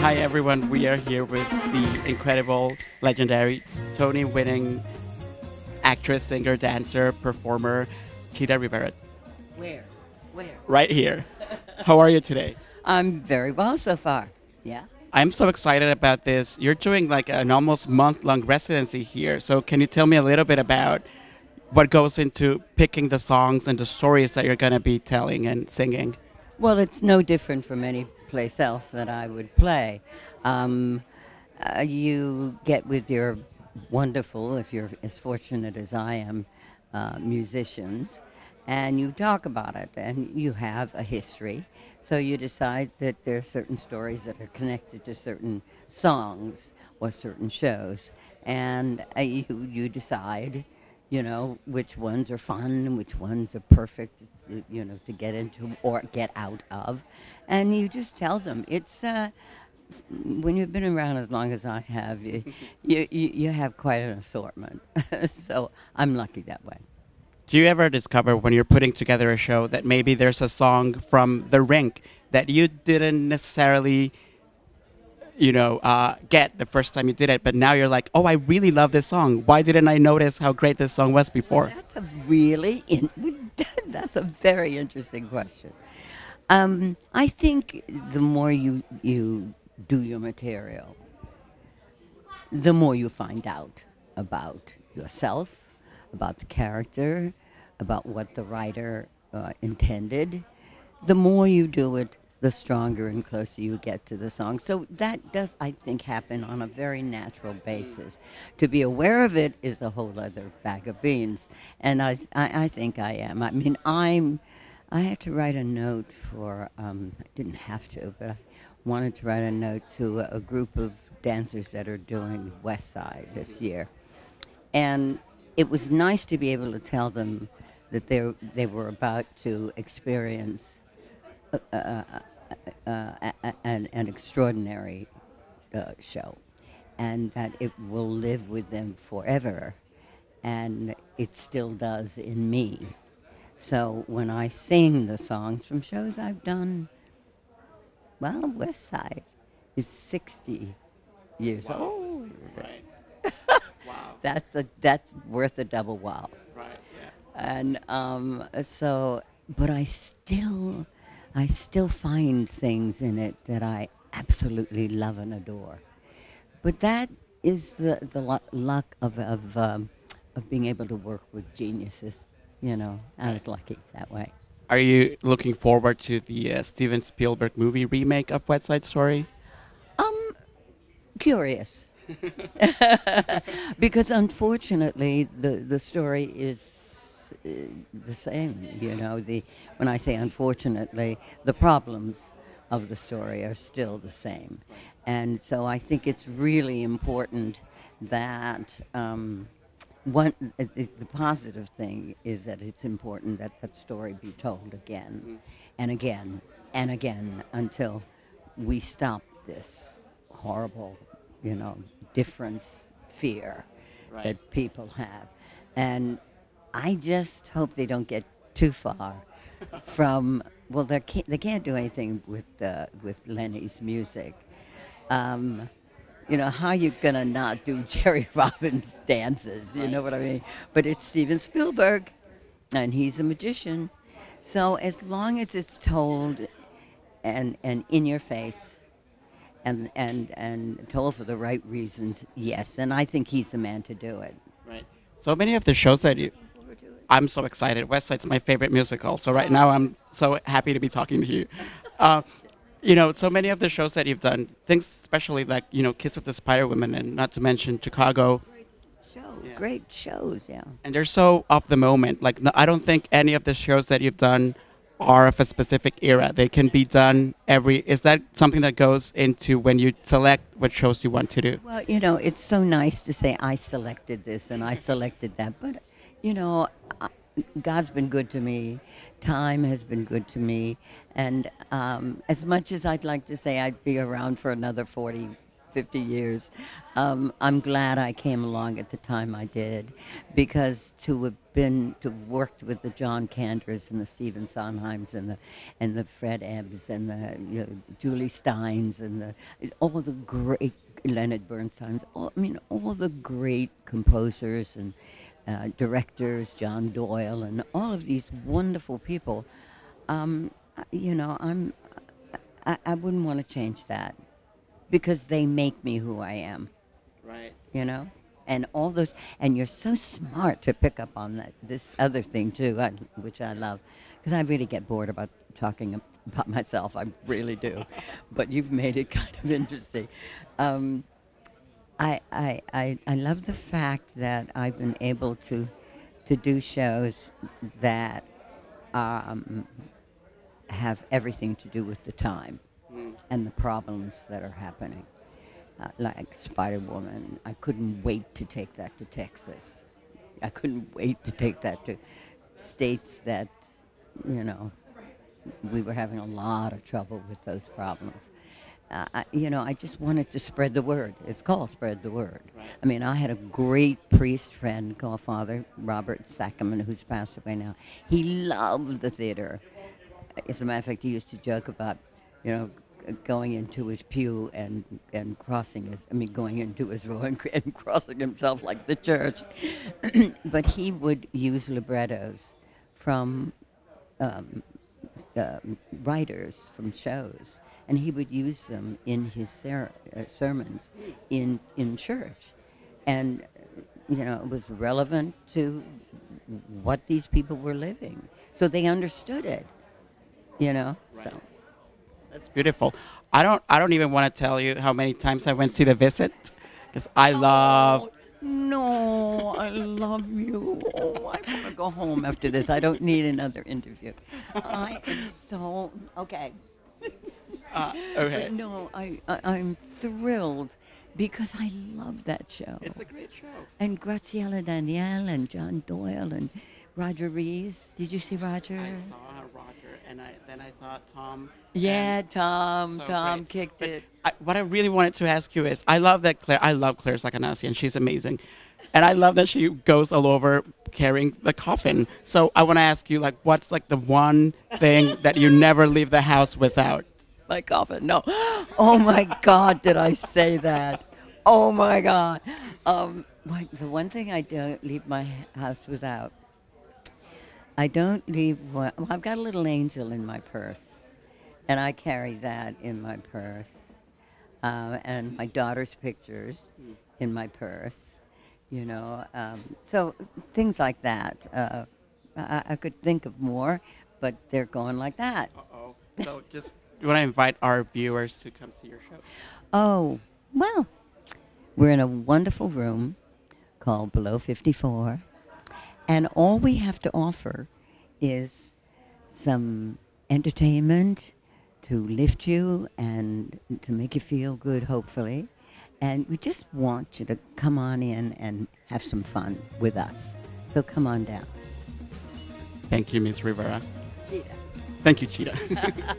Hi everyone, we are here with the incredible, legendary, Tony-winning actress, singer, dancer, performer, Chita Rivera, Where? Where? right here. How are you today? I'm very well so far. Yeah. I'm so excited about this. You're doing like an almost month-long residency here. So can you tell me a little bit about what goes into picking the songs and the stories that you're going to be telling and singing? Well, it's no different from any place else that I would play. Um, you get with your wonderful, if you're as fortunate as I am, musicians, and you talk about it, and you have a history. So you decide that there are certain stories that are connected to certain songs or certain shows, and you decide, which ones are fun and which ones are perfect, to get into or get out of, and you just tell them. It's when you've been around as long as I have, you have quite an assortment. So I'm lucky that way. Do you ever discover when you're putting together a show that maybe there's a song from the rink that you didn't necessarily, get the first time you did it, but now you're like, oh, I really love this song. Why didn't I notice how great this song was before? That's a very interesting question. I think the more you do your material, the more you find out about yourself, about the character, about what the writer intended. The more you do it, the stronger and closer you get to the song. So that does, I think, happen on a very natural basis. To be aware of it is a whole other bag of beans, and I think I am. I mean, I had to write a note for, I didn't have to, but I wanted to write a note to a group of dancers that are doing West Side this year. And it was nice to be able to tell them that they were about to experience an extraordinary show, and that it will live with them forever, and it still does in me. So when I sing the songs from shows I've done, well, West Side is 60 years old. Right. Wow. That's worth a double wow. Right. Yeah. And but I still find things in it that I absolutely love and adore. But that is the luck of being able to work with geniuses. I was lucky that way. Are you looking forward to the Steven Spielberg movie remake of West Side Story? Curious. Because unfortunately, the story is the same. When I say unfortunately, the problems of the story are still the same, and so I think it's really important that the positive thing is that it's important that that story be told again and again and again until we stop this horrible, difference, fear that people have. And I just hope they don't get too far from, well, they can't do anything with Lenny's music. How you gonna not do Jerry Robbins dances? You know what I mean? But it's Steven Spielberg, and he's a magician. So as long as it's told and in your face, and told for the right reasons, yes. And I think he's the man to do it. Right. So many of the shows that I'm so excited. West Side's my favorite musical. So right now I'm so happy to be talking to you. So many of the shows that you've done, things especially like, Kiss of the Spider Woman, and not to mention Chicago. Great shows, yeah. And they're so of the moment. Like, no, I don't think any of the shows that you've done are of a specific era. They can be done is that something that goes into when you select what shows you want to do? Well, it's so nice to say I selected this and I selected that, but, God's been good to me. Time has been good to me. And as much as I'd like to say I'd be around for another 40, 50 years. I'm glad I came along at the time I did, because to have worked with the John Candors and the Stephen Sondheims and the Fred Ebbs and the Julie Steins and all the great Leonard Bernstein's, all the great composers and directors, John Doyle, and all of these wonderful people. Um, I wouldn't want to change that, because they make me who I am, Right. and all those, and you're so smart to pick up on this other thing too, which I love, because I really get bored about talking about myself. I really do, but you've made it kind of interesting. I love the fact that I've been able to do shows that have everything to do with the time and the problems that are happening. Like Spider-Woman, I couldn't wait to take that to Texas. I couldn't wait to take that to states that, we were having a lot of trouble with those problems. I just wanted to spread the word. It's called Spread the Word. Right. I had a great priest friend called Father Robert Sackerman, who's passed away now. He loved the theater. As a matter of fact, he used to joke about, going into his pew and going into his row and crossing himself like the church. But he would use librettos from writers from shows, and he would use them in his sermons in church, and it was relevant to what these people were living, so they understood it. Right. So That's beautiful. I don't even want to tell you how many times I went to see The Visit, because I love. no, I love you. Oh, I want to go home after this. I don't need another interview. I am so okay. Okay. But no, I'm thrilled, because I love that show. It's a great show. And Graciela Danielle and John Doyle and Roger Rees. Did you see Roger? I saw Roger, and then I saw Tom. Yeah, and Tom. so Tom great. kicked But it. what I really wanted to ask you is, I love Claire Sakanasi, and she's amazing. And I love that she goes all over carrying the coffin. So I want to ask you, what's the one thing that you never leave the house without? My coffin. No. Oh my God, did I say that? Oh my God. The one thing I don't leave my house without, I don't leave I've got a little angel in my purse, and I carry that in my purse, and my daughter's pictures in my purse, so things like that. I could think of more, but they're going like that. Uh-oh. So just, you want to invite our viewers to come see your show? Oh, well, we're in a wonderful room called Below 54, and all we have to offer is some entertainment to lift you and to make you feel good, hopefully. And we just want you to come on in and have some fun with us. So come on down. Thank you, Ms. Rivera. Chita. Thank you, Chita.